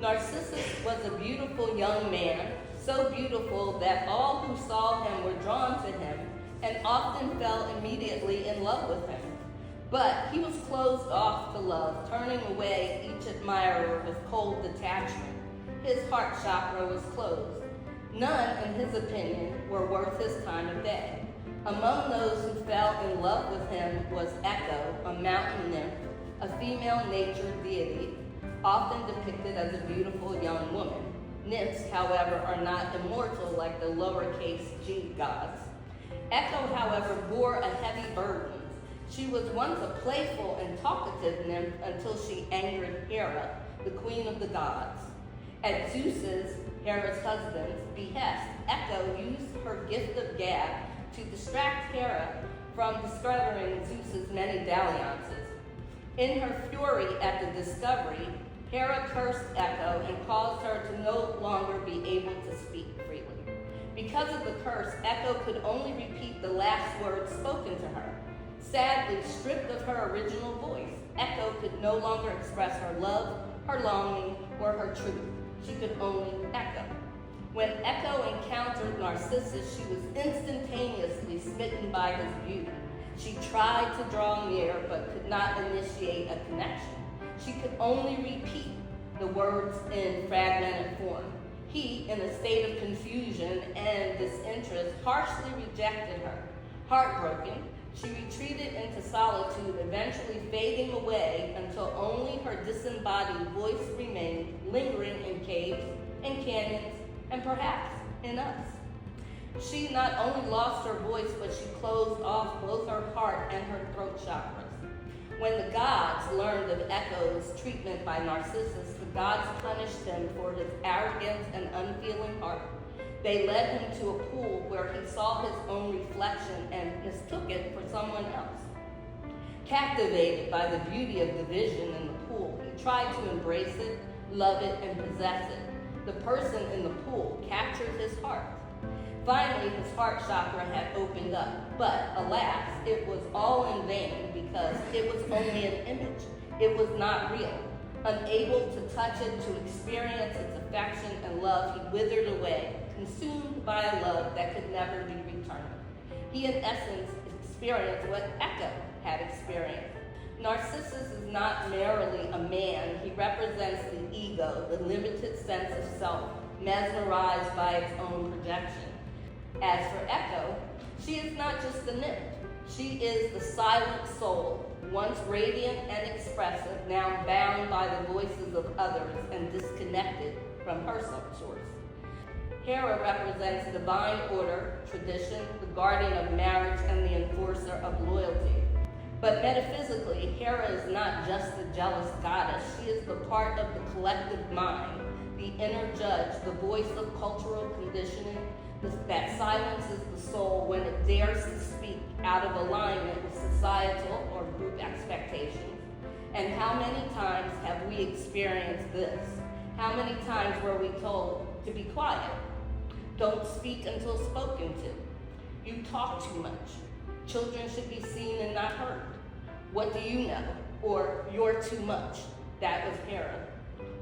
Narcissus was a beautiful young man, so beautiful that all who saw him were drawn to him and often fell immediately in love with him. But he was closed off to love, turning away each admirer with cold detachment. His heart chakra was closed. None, in his opinion, were worth his time of day. Among those who fell in love with him was Echo, a mountain nymph, a female natured deity, often depicted as a beautiful young woman. Nymphs, however, are not immortal like the lowercase g gods. Echo, however, bore a heavy burden. She was once a playful and talkative nymph until she angered Hera, the queen of the gods. At Zeus's, Hera's husband's, behest, Echo used her gift of gab to distract Hera from discovering Zeus's many dalliances. In her fury at the discovery, Hera cursed Echo and caused her to no longer be able to speak freely. Because of the curse, Echo could only repeat the last words spoken to her. Sadly, stripped of her original voice, Echo could no longer express her love, her longing, or her truth. She could only echo. When Echo encountered Narcissus, she was instantaneously smitten by his beauty. She tried to draw near, but could not initiate a connection. She could only repeat the words in fragmented form. He, in a state of confusion and disinterest, harshly rejected her. Heartbroken, she retreated into solitude, eventually fading away until only her disembodied voice remained, lingering in caves and canyons, and perhaps in us. She not only lost her voice, but she closed off both her heart and her throat chakras. When the gods learned of Echo's treatment by Narcissus, the gods punished him for his arrogance and unfeeling heart. They led him to a pool where he saw his own reflection and mistook it for someone else. Captivated by the beauty of the vision in the pool, he tried to embrace it, love it, and possess it. The person in the pool captured his heart. Finally, his heart chakra had opened up, but alas, it was all in vain because it was only an image. It was not real. Unable to touch it, to experience its affection and love, he withered away, consumed by a love that could never be returned. He, in essence, experienced what Echo had experienced. Narcissus is not merely a man. He represents the ego, the limited sense of self, mesmerized by its own projection. As for Echo, she is not just a nymph. She is the silent soul, once radiant and expressive, now bound by the voices of others and disconnected from her source. Hera represents divine order, tradition, the guardian of marriage, and the enforcer of loyalty. But metaphysically, Hera is not just a jealous goddess. She is the part of the collective mind, the inner judge, the voice of cultural conditioning that silences the soul when it dares to speak out of alignment with societal or group expectations. And how many times have we experienced this? How many times were we told to be quiet? Don't speak until spoken to. You talk too much. Children should be seen and not heard. What do you know? Or you're too much. That was Hera.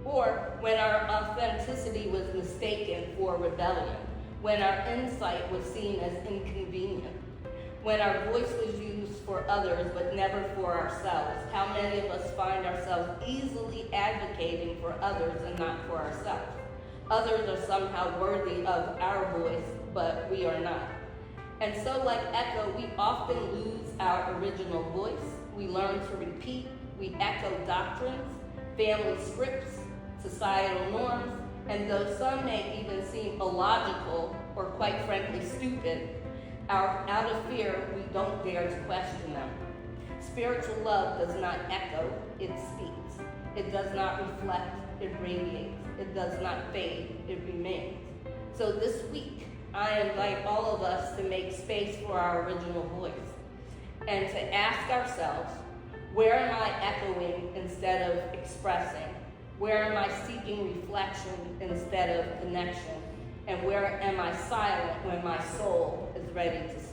Or when our authenticity was mistaken for rebellion. When our insight was seen as inconvenient. When our voice was used for others but never for ourselves. How many of us find ourselves easily advocating for others and not for ourselves? Others are somehow worthy of our voice, but we are not. And so, like Echo, we often lose our original voice. We learn to repeat. We echo doctrines, family scripts, societal norms, and though some may even seem illogical or quite frankly stupid, out of fear, we don't dare to question them. Spiritual love does not echo, it speaks. It does not reflect, it radiates. It does not fade, it remains. So this week, I invite all of us to make space for our original voice and to ask ourselves, where am I echoing instead of expressing? Where am I seeking reflection instead of connection? And where am I silent when my soul is ready to speak?